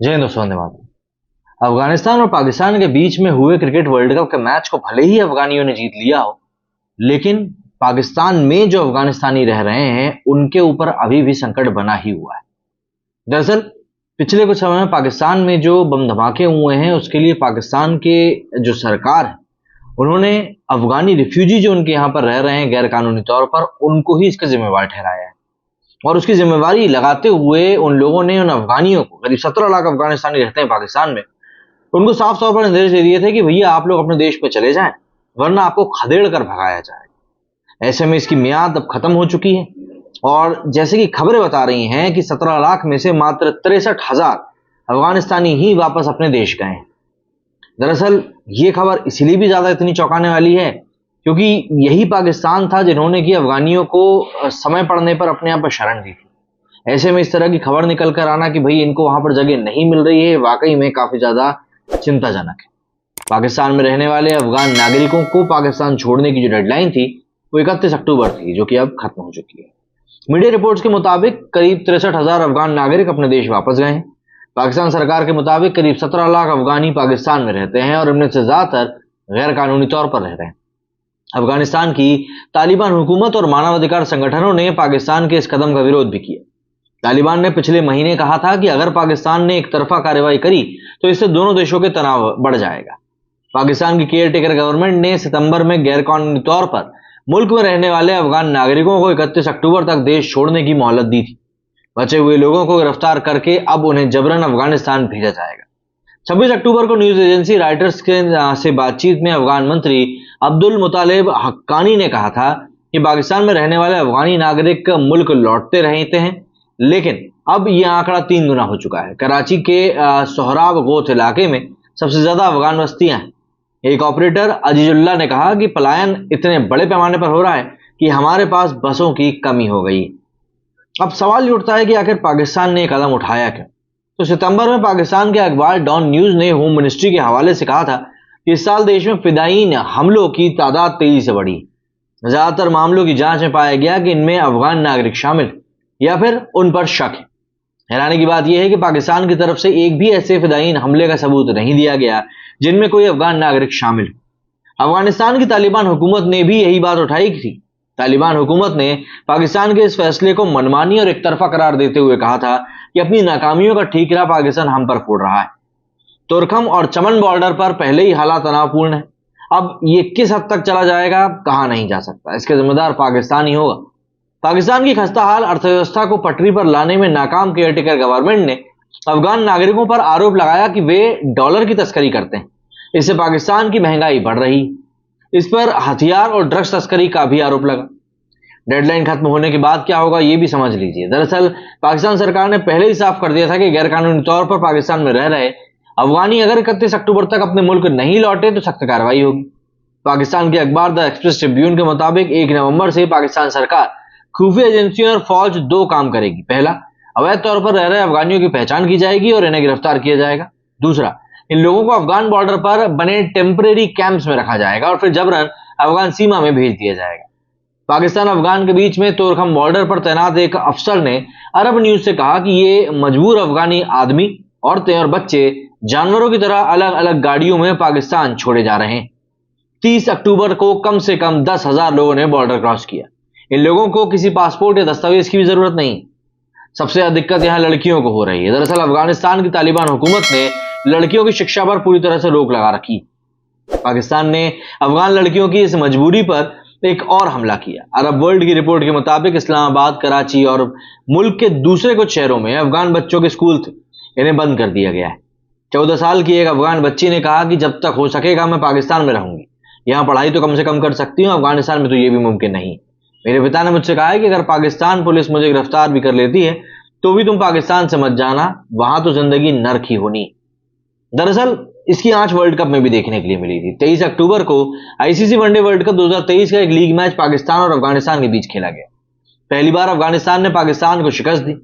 जय हिंद दोस्तों, वंदे मातरम। अफगानिस्तान और पाकिस्तान के बीच में हुए क्रिकेट वर्ल्ड कप के मैच को भले ही अफगानियों ने जीत लिया हो, लेकिन पाकिस्तान में जो अफगानिस्तानी रह रहे हैं उनके ऊपर अभी भी संकट बना ही हुआ है। दरअसल पिछले कुछ समय में पाकिस्तान में जो बम धमाके हुए हैं उसके लिए पाकिस्तान के जो सरकार है उन्होंने अफगानी रिफ्यूजी जो उनके यहाँ पर रह रहे हैं गैर कानूनी तौर पर, उनको ही इसका जिम्मेवार ठहराया है। और उसकी जिम्मेवारी लगाते हुए उन लोगों ने उन अफगानियों को, करीब 17 लाख अफगानिस्तानी रहते हैं पाकिस्तान में, उनको साफ तौर पर निर्देश दे दिए थे कि भैया आप लोग अपने देश पे चले जाएं, वरना आपको खदेड़ कर भगाया जाएगा। ऐसे में इसकी मियाद अब खत्म हो चुकी है और जैसे कि खबरें बता रही हैं कि 17 लाख में से मात्र 63,000 अफगानिस्तानी ही वापस अपने देश गए हैं। दरअसल ये खबर इसलिए भी ज्यादा इतनी चौंकाने वाली है क्योंकि यही पाकिस्तान था जिन्होंने कि अफगानियों को समय पड़ने पर अपने यहाँ पर शरण दी थी। ऐसे में इस तरह की खबर निकल कर आना कि भाई इनको वहां पर जगह नहीं मिल रही है, वाकई में काफी ज्यादा चिंताजनक है। पाकिस्तान में रहने वाले अफगान नागरिकों को पाकिस्तान छोड़ने की जो डेडलाइन थी वो 31 अक्टूबर थी, जो कि अब खत्म हो चुकी है। मीडिया रिपोर्ट्स के मुताबिक करीब 63,000 अफगान नागरिक अपने देश वापस गए हैं। पाकिस्तान सरकार के मुताबिक करीब 17 लाख अफगानी पाकिस्तान में रहते हैं और इनमें से ज्यादातर गैर कानूनी तौर पर रह रहे हैं। अफगानिस्तान की तालिबान हुकूमत और मानवाधिकार संगठनों ने पाकिस्तान के इस कदम का विरोध भी किया। तालिबान ने पिछले महीने कहा था कि अगर पाकिस्तान ने एक तरफा कार्रवाई करी तो इससे दोनों देशों के तनाव बढ़ जाएगा। पाकिस्तान की केयर टेकर गवर्नमेंट ने सितंबर में गैरकानूनी तौर पर मुल्क में रहने वाले अफगान नागरिकों को 31 अक्टूबर तक देश छोड़ने की मोहलत दी थी। बचे हुए लोगों को गिरफ्तार करके अब उन्हें जबरन अफगानिस्तान भेजा जाएगा। 26 अक्टूबर को न्यूज एजेंसी राइटर्स के से बातचीत में अफगान मंत्री अब्दुल मुतालिब हक्कानी ने कहा था कि पाकिस्तान में रहने वाले अफगानी नागरिक मुल्क लौटते रहते हैं, लेकिन अब यह आंकड़ा 3 गुना हो चुका है। कराची के सोहराब गोथ इलाके में सबसे ज्यादा अफगान बस्तियां हैं। एक ऑपरेटर अजीजुल्लाह ने कहा कि पलायन इतने बड़े पैमाने पर हो रहा है कि हमारे पास बसों की कमी हो गई। अब सवाल ये उठता है कि आखिर पाकिस्तान ने कदम उठाया क्यों? तो सितंबर में पाकिस्तान के अखबार डॉन न्यूज ने होम मिनिस्ट्री के हवाले से कहा था कि इस साल देश में फिदायीन हमलों की तादाद तेजी से बढ़ी। ज्यादातर मामलों की जांच में पाया गया कि इनमें अफगान नागरिक शामिल या फिर उन पर शक है। हैरानी की बात यह है कि पाकिस्तान की तरफ से एक भी ऐसे फिदायीन हमले का सबूत नहीं दिया गया जिनमें कोई अफगान नागरिक शामिल हो। अफगानिस्तान की तालिबान हुकूमत ने भी यही बात उठाई थी। तालिबान हुकूमत ने पाकिस्तान के इस फैसले को मनमानी और एकतरफा करार देते हुए कहा था कि अपनी नाकामियों का ठीकरा पाकिस्तान हम पर फोड़ रहा है। तुरखम और चमन बॉर्डर पर पहले ही हालात तनावपूर्ण है। अब ये किस हद तक चला जाएगा कहा नहीं जा सकता, इसके जिम्मेदार पाकिस्तान ही होगा। पाकिस्तान की खस्ताहाल अर्थव्यवस्था को पटरी पर लाने में नाकाम केयरटेकर गवर्नमेंट ने अफगान नागरिकों पर आरोप लगाया कि वे डॉलर की तस्करी करते हैं। इससे पाकिस्तान की महंगाई बढ़ रही। इस पर हथियार और ड्रग्स तस्करी का भी आरोप लगा। डेडलाइन खत्म होने के बाद क्या होगा ये भी समझ लीजिए। दरअसल पाकिस्तान सरकार ने पहले ही साफ कर दिया था कि गैरकानूनी तौर पर पाकिस्तान में रह रहे अफगानी अगर 31 अक्टूबर तक अपने मुल्क नहीं लौटे तो सख्त कार्रवाई होगी। पाकिस्तान के अखबार द एक्सप्रेस ट्रिब्यून के मुताबिक 1 नवंबर से पाकिस्तान सरकार खुफिया एजेंसियों और फौज 2 काम करेगी। पहला, अवैध तौर पर रह रहे अफगानियों की पहचान की जाएगी और इन्हें गिरफ्तार किया जाएगा। दूसरा, इन लोगों को अफगान बॉर्डर पर बने टेम्परेरी कैंप्स में रखा जाएगा और फिर जबरन अफगान सीमा में भेज दिया जाएगा। पाकिस्तान अफगान के बीच में तोरखम बॉर्डर पर तैनात एक अफसर ने अरब न्यूज से कहा कि ये मजबूर अफगानी आदमी, औरतें और बच्चे जानवरों की तरह अलग अलग गाड़ियों में पाकिस्तान छोड़े जा रहे हैं। 30 अक्टूबर को कम से कम 10,000 लोगों ने बॉर्डर क्रॉस किया। इन लोगों को किसी पासपोर्ट या दस्तावेज की भी जरूरत नहीं। सबसे ज्यादा दिक्कत यहां लड़कियों को हो रही है। दरअसल अफगानिस्तान की तालिबान हुकूमत ने लड़कियों की शिक्षा पर पूरी तरह से रोक लगा रखी। पाकिस्तान ने अफगान लड़कियों की इस मजबूरी पर एक और हमला किया। अरब वर्ल्ड की रिपोर्ट के मुताबिक इस्लामाबाद, कराची और मुल्क के दूसरे कुछ शहरों में अफगान बच्चों के स्कूल थे, इन्हें बंद कर दिया गया है। 14 साल की एक अफगान बच्ची ने कहा कि जब तक हो सकेगा मैं पाकिस्तान में रहूंगी। यहाँ पढ़ाई तो कम से कम कर सकती हूँ, अफगानिस्तान में तो ये भी मुमकिन नहीं। मेरे पिता ने मुझसे कहा है कि अगर पाकिस्तान पुलिस मुझे गिरफ्तार भी कर लेती है तो भी तुम पाकिस्तान से मत जाना, वहां तो जिंदगी नर्क ही होनी। दरअसल इसकी आंच वर्ल्ड कप में भी देखने के लिए मिली थी। 23 अक्टूबर को आईसीसी वनडे वर्ल्ड कप 2023 का एक लीग मैच पाकिस्तान और अफगानिस्तान के बीच खेला गया। पहली बार अफगानिस्तान ने पाकिस्तान को शिकस्त दी।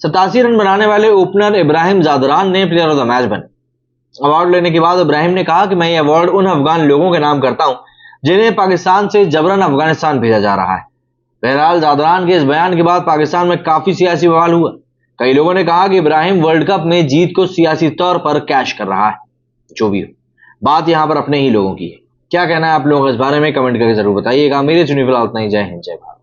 87 रन बनाने वाले ओपनर इब्राहिम जादरान ने प्लेयर ऑफ द मैच बने। अवार्ड लेने के बाद इब्राहिम ने कहा कि मैं ये अवार्ड उन अफगान लोगों के नाम करता हूं जिन्हें पाकिस्तान से जबरन अफगानिस्तान भेजा जा रहा है। बहरहाल जादरान के इस बयान के बाद पाकिस्तान में काफी सियासी बवाल हुआ। कई लोगों ने कहा कि इब्राहिम वर्ल्ड कप में जीत को सियासी तौर पर कैश कर रहा है। जो भी हो, बात यहां पर अपने ही लोगों की है। क्या कहना है आप लोगों का इस बारे में कमेंट करके जरूर बताइएगा। मेरे चुनी फिलहाल इतना ही। जय हिंद, जय भारत।